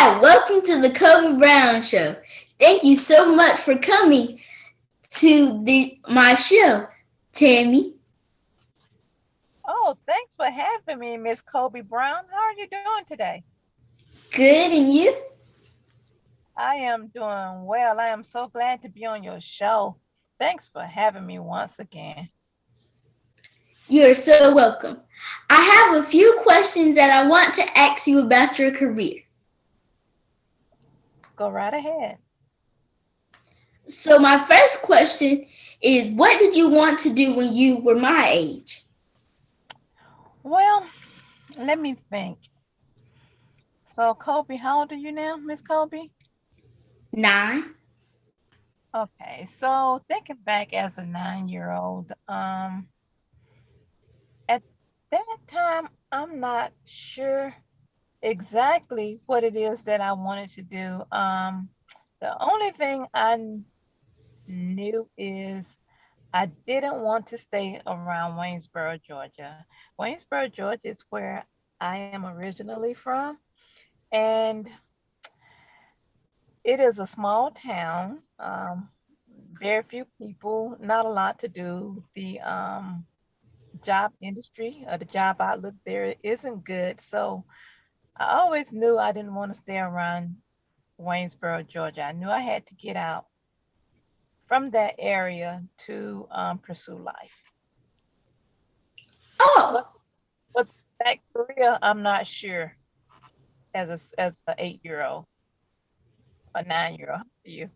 Hi, welcome to the Kobi Brown Show. Thank you so much for coming to my show, Tammie. Oh, thanks for having me, Miss Kobe Brown. How are you doing today? Good, and you? I am doing well. I am so glad to be on your show. Thanks for having me once again. You are so welcome. I have a few questions that I want to ask you about your career. Go right ahead. So, my first question is what did you want to do when you were my age? Well, let me think. So, Kobe, how old are you now, Miss Kobe? 9. Okay, so thinking back as a 9-year-old, at that time, I'm not sure exactly what it is that I wanted to do. The only thing I knew is I didn't want to stay around Waynesboro, Georgia. Waynesboro, Georgia is where I am originally from, and it is a small town. Very few people, not a lot to do. The job industry or the job outlook there isn't good. So I always knew I didn't want to stay around Waynesboro, Georgia. I knew I had to get out from that area to pursue life. But Oh, but that career, I'm not sure as an 8-year-old, a 9-year-old. You,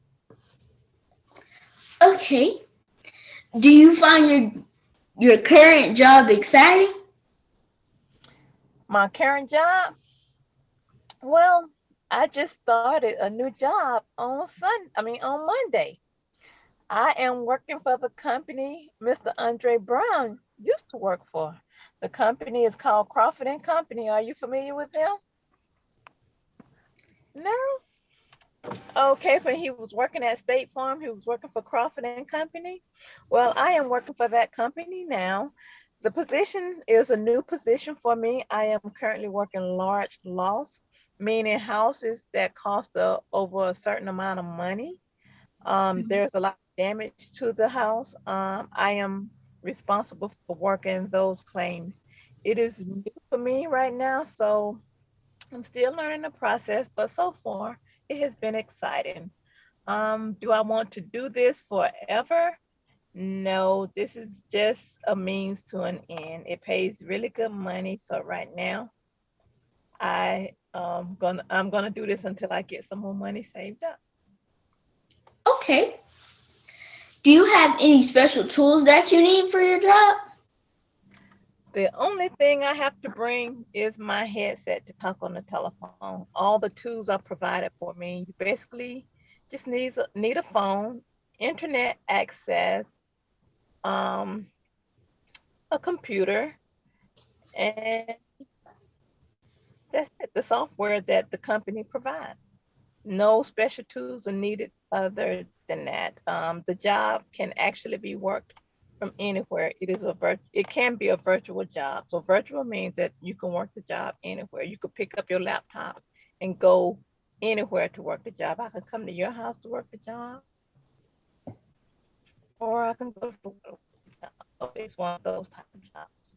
okay. Do you find your current job exciting? my current job. Well, I just started a new job on on Monday. I am working for the company Mr. Andre Brown used to work for. The company is called Crawford and Company. Are you familiar with them? No? Okay, when he was working at State Farm, he was working for Crawford and Company. Well, I am working for that company now. The position is a new position for me. I am currently working large loss, meaning houses that cost over a certain amount of money. There's a lot of damage to the house. I am responsible for working those claims. It is new for me right now, so I'm still learning the process, but so far it has been exciting. Do I want to do this forever? No, this is just a means to an end. It pays really good money, so right now I'm gonna do this until I get some more money saved up. Okay. Do you have any special tools that you need for your job? The only thing I have to bring is my headset to talk on the telephone. All the tools are provided for me. You basically just need a phone, internet access, um, a computer, and that's it, the software that the company provides. No special tools are needed other than that. The job can actually be worked from anywhere. It can be a virtual job. So virtual means that you can work the job anywhere. You could pick up your laptop and go anywhere to work the job. I can come to your house to work the job, or I can go to work the job. So it's one of those type of jobs.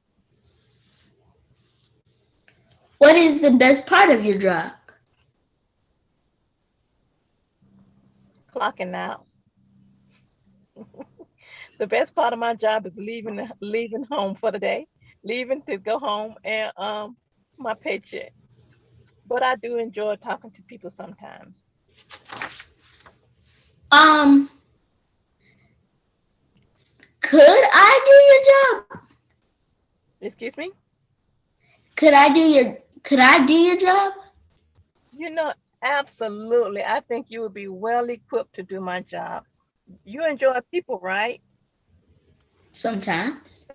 What is the best part of your job? Clocking out. The best part of my job is leaving home for the day, leaving to go home and my paycheck. But I do enjoy talking to people sometimes. Um, could I do your job? Excuse me? Could I do your job? You know, absolutely. I think you would be well equipped to do my job. You enjoy people, right? Sometimes.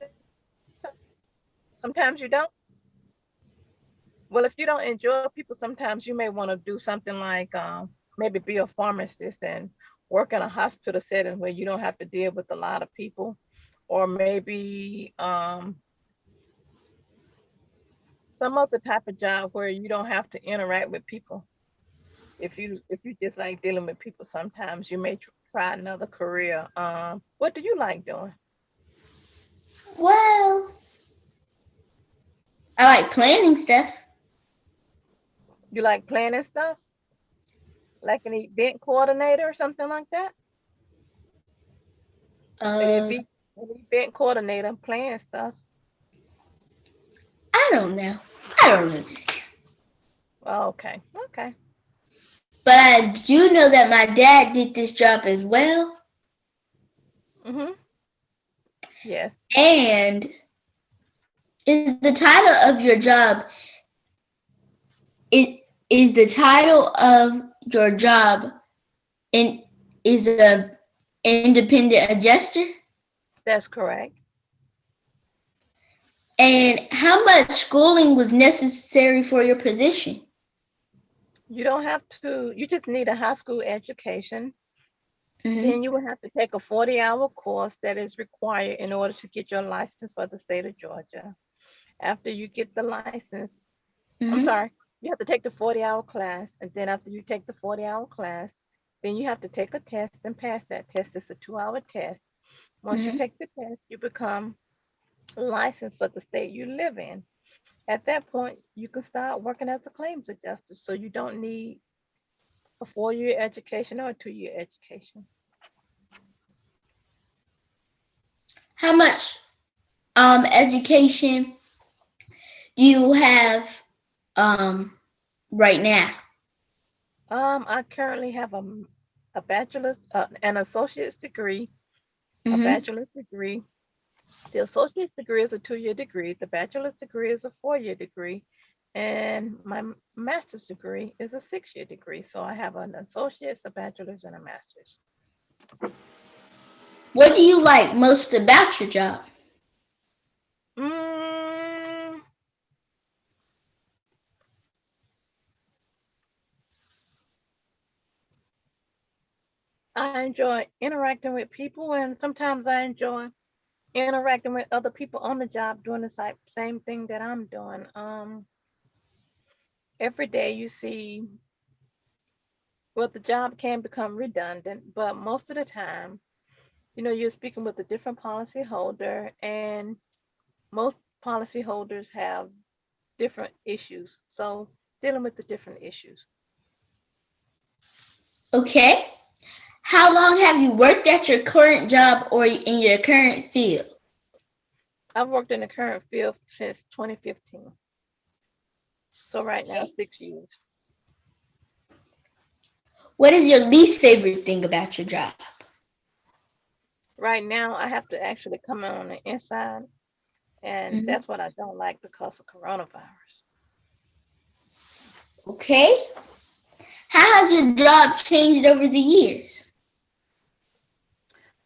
Sometimes you don't. Well, if you don't enjoy people, sometimes you may want to do something like maybe be a pharmacist and work in a hospital setting where you don't have to deal with a lot of people, or maybe some other type of job where you don't have to interact with people. if you just like dealing with people, sometimes you may try another career. What do you like doing? Well, I like planning stuff. You like planning stuff, like an event coordinator or something like that? Uh, An event coordinator planning stuff. I don't know. I don't know this. Oh, okay, okay. But I do know that my dad did this job as well. Mm-hmm. Yes, And is the title of your job it is the title of your job in is a independent adjuster? that's correct. And how much schooling was necessary for your position? You don't have to, you just need a high school education. Mm-hmm. Then you will have to take a 40-hour course that is required in order to get your license for the state of Georgia. After you get the license, I'm Mm-hmm. sorry, you have to take the 40-hour class. And then after you take the 40-hour class, then you have to take a test and pass that test. It's a 2-hour test. Once you Mm-hmm. take the test, you become licensed for the state you live in. At that point, you can start working as a claims adjuster. So you don't need a 4-year education or a 2-year education. How much education do you have right now? I currently have a bachelor's, an associate's degree, a Mm-hmm. bachelor's degree. The associate's degree is a 2-year degree. The bachelor's degree is a 4-year degree. And my master's degree is a 6-year degree. So I have an associate's, a bachelor's, and a master's. What do you like most about your job? Mm, I enjoy interacting with people, and sometimes I enjoy interacting with other people on the job doing the same thing that I'm doing. Every day you see, well, the job can become redundant, but most of the time, you're speaking with a different policy holder, and most policy holders have different issues. So dealing with the different issues. Okay. How long have you worked at your current job or in your current field? I've worked in the current field since 2015. So right now, Okay. 6 years. What is your least favorite thing about your job? Right now, I have to actually come in on the inside, and Mm-hmm. that's what I don't like because of coronavirus. Okay. How has your job changed over the years?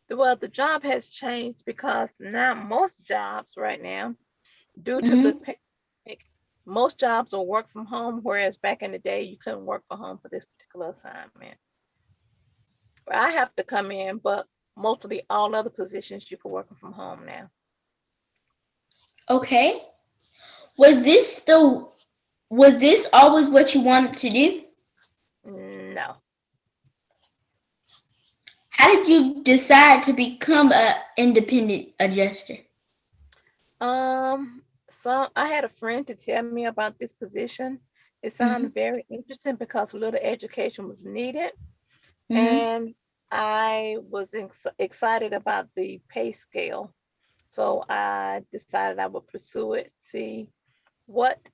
Well, the job has changed because now most jobs right now, due to the Mm-hmm. pandemic, most jobs are work from home, whereas back in the day, you couldn't work from home for this particular assignment. I have to come in, but mostly all other positions you can work from home now. Okay. Was this the was this always what you wanted to do? No. How did you decide to become an independent adjuster? So I had a friend to tell me about this position. It Mm-hmm. sounded very interesting because a little education was needed. Mm-hmm. And I was excited about the pay scale. So I decided I would pursue it, what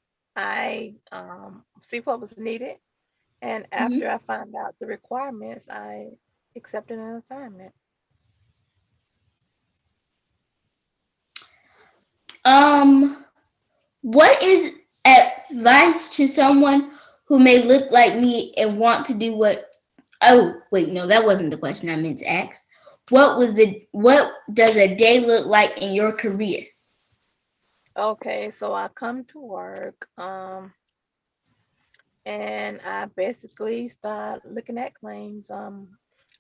see what was needed. And Mm-hmm. after I found out the requirements, I accepted an assignment. Um, what is advice to someone who may look like me and want to do what? Oh, wait, no, that wasn't the question I meant to ask. What does a day look like in your career? Okay, so I come to work, and I basically start looking at claims. I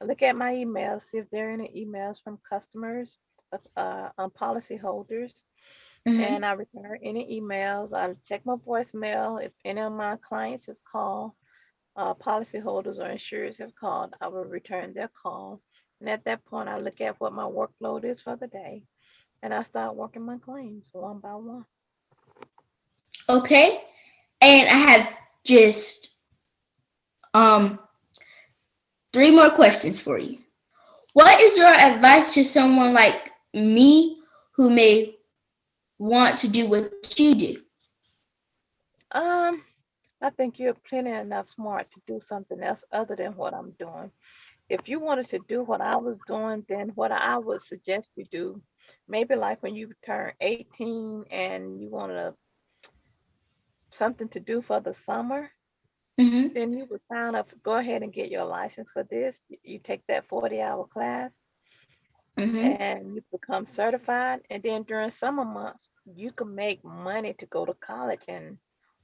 look at my emails, see if there are any emails from customers, policy holders, Mm-hmm. and I return any emails. I check my voicemail if any of my clients have called. policyholders or insurers have called, I will return their call. And at that point, I look at what my workload is for the day and I start working my claims one by one. Okay. And I have just um 3 more questions for you. What is your advice to someone like me who may want to do what you do? Um, I think you're plenty enough smart to do something else other than what I'm doing. If you wanted to do what I was doing, then what I would suggest you do, maybe like when you turn 18 and you wanted something to do for the summer, Mm-hmm. then you would sign up, go ahead and get your license for this. You take that 40-hour class Mm-hmm. and you become certified. And then during summer months, you can make money to go to college. And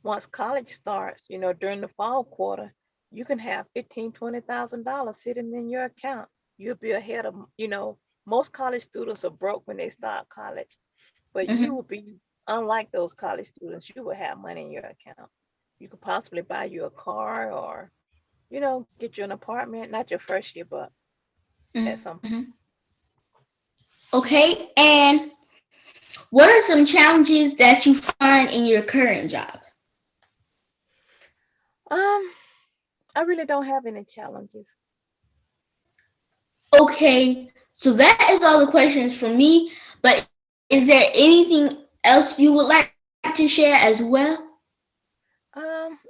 once college starts, during the fall quarter, you can have $15,000, $20,000 sitting in your account. You'll be ahead of, most college students are broke when they start college, but you Mm-hmm. will be unlike those college students. You will have money in your account. You could possibly buy you a car or, get you an apartment, not your first year, but at some Mm-hmm. point. Okay. And what are some challenges that you find in your current job? Um, I really don't have any challenges. Okay. So that is all the questions for me. But is there anything else you would like to share as well?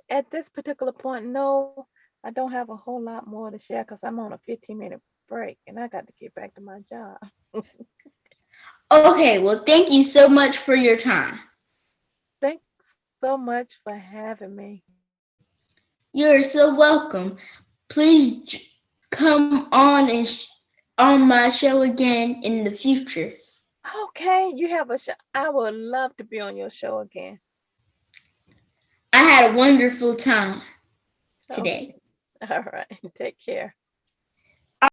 At this particular point, no, I don't have a whole lot more to share because I'm on a 15-minute break and I got to get back to my job. Okay. Well, thank you so much for your time. Thanks so much for having me. You're so welcome. Please come on on my show again in the future. Okay, you have a show. I would love to be on your show again. I had a wonderful time Okay. today. All right. Take care.